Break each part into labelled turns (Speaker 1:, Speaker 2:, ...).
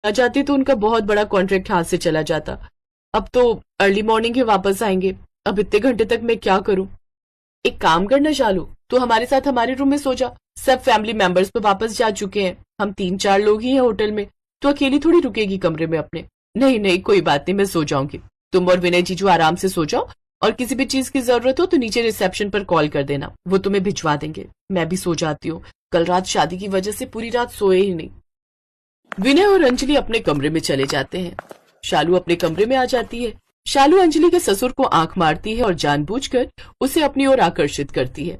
Speaker 1: आ जाते तो उनका बहुत बड़ा कॉन्ट्रैक्ट हाथ से चला जाता। अब तो अर्ली मॉर्निंग ही वापस आएंगे। अब इतने घंटे तक मैं क्या करूं? एक काम करना शालू, तो हमारे साथ हमारे रूम में सो जा। सब फैमिली मेंबर्स तो वापस जा चुके हैं, हम 3-4 लोग ही हैं होटल में, तो अकेली थोड़ी रुकेगी कमरे में अपने। नहीं नहीं, कोई बात नहीं, मैं सो जाऊंगी। तुम और विनय जीजू आराम से सो जाओ, और किसी भी चीज की जरूरत हो तो नीचे रिसेप्शन पर कॉल कर देना, वो तुम्हें भिजवा देंगे। मैं भी सो जाती हूँ, कल रात शादी की वजह से पूरी रात सोए ही नहीं। विनय और अंजलि अपने कमरे में चले जाते हैं। शालू अपने कमरे में आ जाती है। शालू अंजलि के ससुर को आंख मारती है और जानबूझकर उसे अपनी ओर आकर्षित करती है।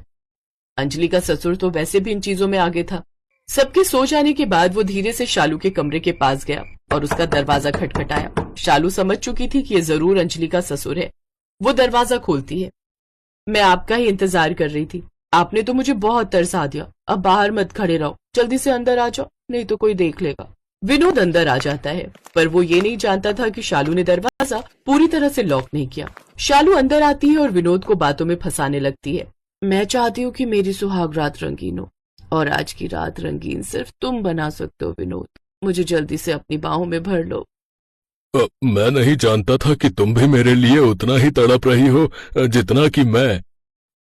Speaker 1: अंजलि का ससुर तो वैसे भी इन चीजों में आगे था। सबके सो जाने के बाद वो धीरे से शालू के कमरे के पास गया और उसका दरवाजा खटखटाया। शालू समझ चुकी थी कि ये जरूर अंजलि का ससुर है। वो दरवाजा खोलती है। मैं आपका ही इंतजार कर रही थी, आपने तो मुझे बहुत तरसा दिया। अब बाहर मत खड़े रहो, जल्दी से अंदर आ जाओ, नहीं तो कोई देख लेगा। विनोद अंदर आ जाता है, पर वो ये नहीं जानता था कि शालू ने दरवाजा पूरी तरह से लॉक नहीं किया। शालू अंदर आती है और विनोद को बातों में फंसाने लगती है। मैं चाहती हूँ कि मेरी सुहाग रात रंगीन हो, और आज की रात रंगीन सिर्फ तुम बना सकते हो विनोद। मुझे जल्दी से अपनी बाहों में भर लो।
Speaker 2: मैं नहीं जानता था कि तुम भी मेरे लिए उतना ही तड़प रही हो जितना कि मैं।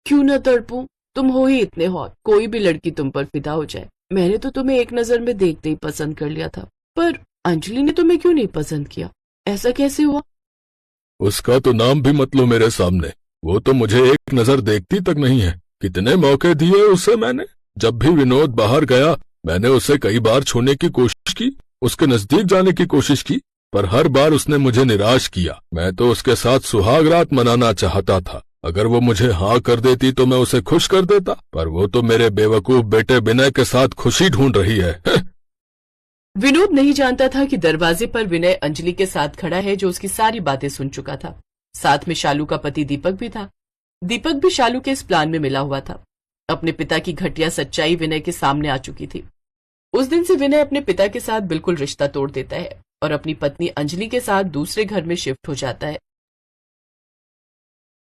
Speaker 1: क्यों न तड़पूं, तुम हो ही इतने हॉट, कोई भी लड़की तुम पर फिदा हो जाए। मैंने तो तुम्हें एक नजर में देखते ही पसंद कर लिया था, पर अंजलि ने तुम्हें क्यों नहीं पसंद किया? ऐसा कैसे हुआ?
Speaker 2: उसका तो नाम भी मत लो मेरे सामने। वो तो मुझे एक नजर देखती तक नहीं है। कितने मौके दिए उसे मैंने। जब भी विनोद बाहर गया, मैंने उसे कई बार छूने की कोशिश की, उसके नजदीक जाने की कोशिश की, पर हर बार उसने मुझे निराश किया। मैं तो उसके साथ सुहाग रात मनाना चाहता था। अगर वो मुझे हाँ कर देती तो मैं उसे खुश कर देता, पर वो तो मेरे बेवकूफ बेटे विनय के साथ खुशी ढूंढ रही है।
Speaker 1: विनोद नहीं जानता था कि दरवाजे पर विनय अंजलि के साथ खड़ा है, जो उसकी सारी बातें सुन चुका था। साथ में शालू का पति दीपक भी था। दीपक भी शालू के इस प्लान में मिला हुआ था। अपने पिता की घटिया सच्चाई विनय के सामने आ चुकी थी। उस दिन से विनय अपने पिता के साथ बिल्कुल रिश्ता तोड़ देता है और अपनी पत्नी अंजलि के साथ दूसरे घर में शिफ्ट हो जाता है।